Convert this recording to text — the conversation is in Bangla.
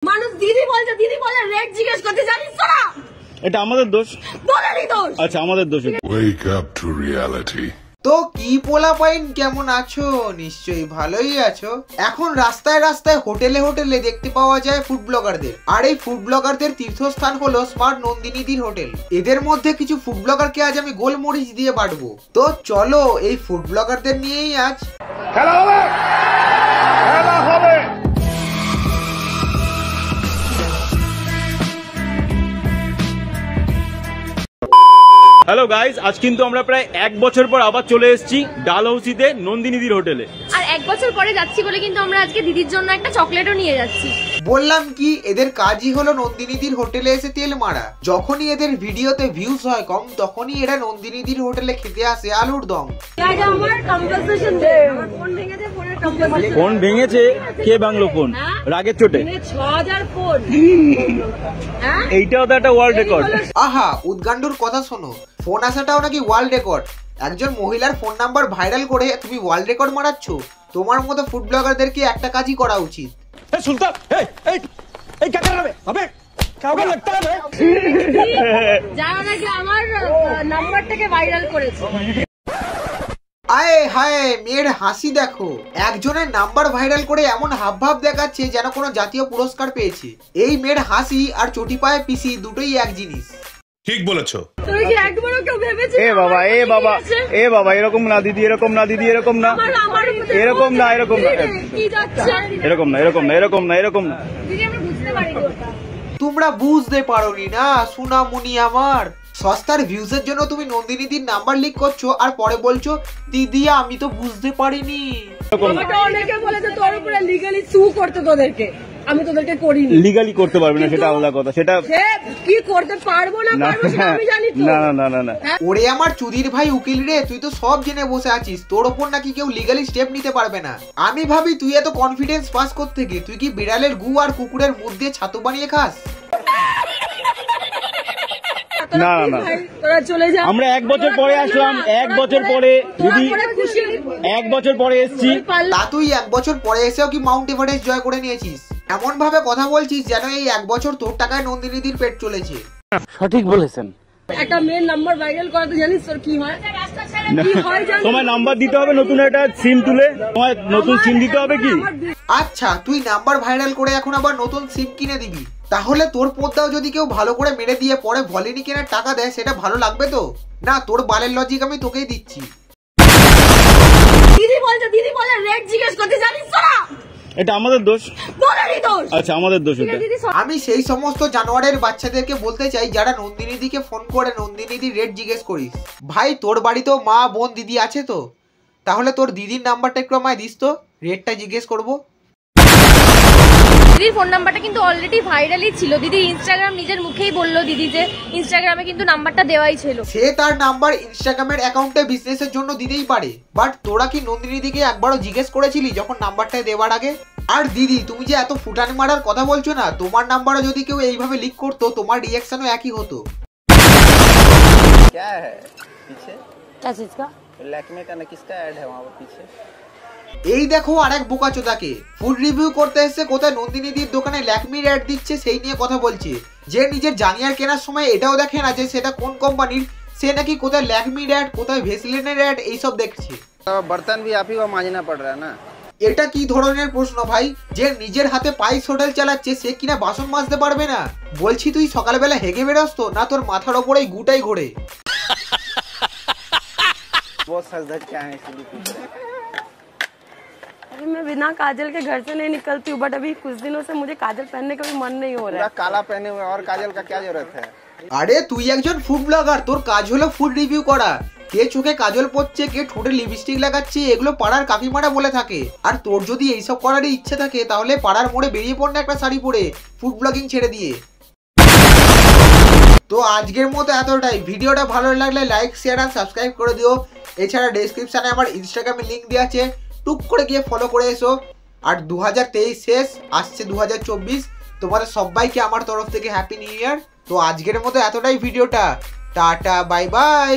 মানুষ দিদি বলে রেট জিজ্ঞেস করতে জানিস তো না? এটা আমাদের দোষ? বলেরই দোষ। আচ্ছা আমাদের দোষ। Wake up to reality. তো কি পোলাপাইন কেমন আছো? নিশ্চয়ই ভালোই আছো। এখন রাস্তায় রাস্তায় হোটেলে হোটেলে দেখতে পাওয়া যায় ফুড ব্লগারদের। আর এই ফুড ব্লগারদের তীর্থস্থান হলো স্মার্ট নন্দিনীদির হোটেল। এদের মধ্যে কিছু ফুড ব্লগারকে আজ আমি গোলমরিচ দিয়ে বাটবো। তো চলো এই ফুড ব্লগারদের নিয়েই আজ খেলা হবে। হ্যালো গাইস, আজ কিন্তু আমরা প্রায় 1 বছর পর আবার চলে এসেছি ডালহৌসিতে নন্দিনীদির হোটেলে। আর 1 বছর পরে যাচ্ছি বলে কিন্তু আমরা আজকে দিদির জন্য একটা চকলেটও নিয়ে যাচ্ছি। বললাম কি, এদের কাজই হলো নন্দিনীদির হোটেলে এসে তেল মারা। যখনই এদের ভিডিওতে ভিউজ হয় কম, তখনই এরা নন্দিনীদির হোটেলে খেতে আসে আলুর দম। ফোন ভেঙেছে? কে ভাঙলো ফোন? রাগের চোটে? 6000 ফোন। এইটাও তো একটা ওয়ার্ল্ড রেকর্ড। আহা, উদ্গান্ডুর কথা শোনো, ফোন আসাটাও নাকি ওয়ার্ল্ড রেকর্ড। একজন মহিলার ফোন নাম্বার ভাইরাল করে তুমি ওয়ার্ল্ড রেকর্ড মারাচ্ছ? তোমার মতো ফুড ব্লগারদেরকে একটা কাজই করা উচিত। সুলতান, क्या कर रहा है? अबे क्या लगता है? যারা নাকি আমার নাম্বারটাকে ভাইরাল করেছে। আয়ে হায়, মেয়ের হাসি দেখো। একজনের নাম্বার ভাইরাল করে এমন হাবভাব দেখাচ্ছে যেন কোনো জাতীয় পুরস্কার পেয়েছে। এই মেয়ের হাসি আর চটি পায়ে পিসি দুটোই এক জিনিস। ঠিক বলেছো। তুই কি একবারও কেউ ভেবেছিস? এ বাবা এরকম না দিদি, এরকম না দিদি, এরকম না, এরকম না, এরকম না, কি যাচ্ছে? এরকম না, এরকম না, এরকম না, এরকম না। দিদি আমরা বুঝতে পারিনি ওটা। তোমরা বুঝতে পারোনি না সোনামুনি আমার। সস্তার ভিউজের জন্য তুমি নন্দিনীদির নাম্বার লিক করছো আর পরে বলছো দিদি আমি তো বুঝতে পারিনি। আমাকে অনেকে বলেছে তোর উপরে লিগ্যালি সু করতে তোদেরকে, আমি তোদেরকে করিনি। লিগ্যালি করতে পারবে না সেটা আলাদা কথা। সেটা কি করতে পারবো না পারবো সেটা আমি জানি তো। না না না না। ওরে আমার চুদির ভাই উকিল রে, তুই তো সব জেনে বসে আছিস। তোর ওপর নাকি কেউ লিগ্যালি স্টেপ নিতে পারবে না। আমি ভাবি তুই এত কনফিডেন্স পাস করতে গিয়ে তুই কি বিড়ালের গু আর কুকুরের মুখ দিয়ে ছাতু বানিয়ে খাস? না না, তোরা চলে যা। আমরা 1 বছর পরে আসলাম, 1 বছর পরে দিদি 1 বছর পরে এসেছি। তা তুই 1 বছর পরে এসেও কি মাউন্ট এভারেস্ট জয় করে নিয়েছিস? এমন ভাবে কথা বলছিস যেন এই 1 বছর তোর টাকায় নন্দিনীদির পেট চলেছে। সঠিক বলেছেন। একটা মেয়ের নাম্বার ভাইরাল করাতে জানিস তোর কি হয়? কি হয় জানিস? তোমার নাম্বার দিতে হবে, নতুন একটা সিম তুলে তোমার নতুন সিম দিতে হবে কি? আচ্ছা, তুই নাম্বার ভাইরাল করে এখন আবার নতুন সিম কিনে দিবি? তাহলে তোর পদ্মাও যদি কেউ ভালো করে মেরে দিয়ে পরে ভলিনি কেনার টাকা দেয়, সেটা ভালো লাগবে তো? না, তোর বালের লজিক আমি তোকেই দিচ্ছি। দিদি বলে রেট জিজ্ঞেস করতে জানিস তো না? এটা আমাদের দোষ? বলেরই দোষ। আচ্ছা আমাদের দোষ এটা। আমি সেই সমস্ত জানোয়ারের বাচ্চাদেরকে বলতে চাই যারা নন্দিনীদিকে ফোন করে নন্দিনীদির রেট জিজ্ঞেস করিস। ভাই তোর বাড়িতেও মা বোন দিদি আছে তো? তাহলে তোর দিদির নাম্বারটা একটু আমায় দিস তো, রেটটা জিজ্ঞেস করবো। দিদির ফোন নাম্বারটা কিন্তু অলরেডি ভাইরালই ছিল। দিদি ইনস্টাগ্রাম নিজের মুখেই বললো দিদি যে ইনস্টাগ্রামে কিন্তু নাম্বারটা দেওয়াই ছিল। সে তার নাম্বার ইনস্টাগ্রামের অ্যাকাউন্টে বিজনেসের জন্য দিতেই পারে, বাট তোরা কি নন্দিনীদিকে একবারও জিজ্ঞেস করেছিলি যখন নাম্বারটা দেওয়ার আগে? আর দিদি তুমি যে এত ফুটানি মারার কথা বলছো না, তোমার নাম্বারও যদি কেউ এইভাবে লিক করতো তোমার রিঅ্যাকশনও একই হতো। क्या है पीछे? क्या चीज का? लैक्मे का ना किसका ऐड है वहाँ पीछे? এই দেখো আরেক বোকাচোদাকে ফুড রিভিউ করতে এসে কোথায় নন্দিনীদির দোকানে ল্যাকমির অ্যাড দিচ্ছে সেই নিয়ে কথা বলছে। যে নিজের জাঙ্গিয়ার কেনার সময় এটাও দেখে না যে সেটা কোন কোম্পানির, সে নাকি কোথায় ল্যাকমির অ্যাড কোথায় ভেসলিনের অ্যাড এইসব দেখছে। बर्तन भी आप ही को मांजना पड़ रहा है ना। এটা কি ধরনের প্রশ্ন ভাই? যে নিজের হাতে পাইস হোটেল চালাচ্ছে সে কিনা বাসন মাজতে পারবে না? বলছি তুই সকালবেলা হেগে বেরোস তো না তোর মাথার ওপরেই গুটাই ঘোরে? बहुत सच धज के आए इसलिए पूछ रहे हैं। अभी मैं बिना काजल के घर से नहीं निकलती हूँ, बट अभी कुछ दिनों से मुझे काजल पहनने का भी मन नहीं हो रहा पूरा है। काला पहने हुए और काजल का क्या जरूरत है? আরে তুই একজন ফুড ব্লগার, তোর কাজ হলো ফুড রিভিউ করা। কে চোখে কাজল পড়ছে, কে ঠোঁটে লিপস্টিক লাগাচ্ছে, এগুলো পাড়ার কাকিমারা বলে থাকে। আর তোর যদি এইসব করারই ইচ্ছে থাকে তাহলে পাড়ার মোড়ে বেরিয়ে পড় না একটা শাড়ি পরে, ফুড ব্লগিং ছেড়ে দিয়ে। তো আজকের মতো এতটাই। ভিডিওটা ভালো লাগলে লাইক শেয়ার আর সাবস্ক্রাইব করে দিও। এছাড়া ডেসক্রিপশনে আমার ইনস্টাগ্রামে লিঙ্ক দেওয়া আছে, টুক করে গিয়ে ফলো করে এসো। আর 2023 শেষ, আসছে 2024। তোমাদের সবাইকে আমার তরফ থেকে হ্যাপি নিউ ইয়ার। তো আজকের মতো এতটাই ভিডিওটা। Tata bye bye.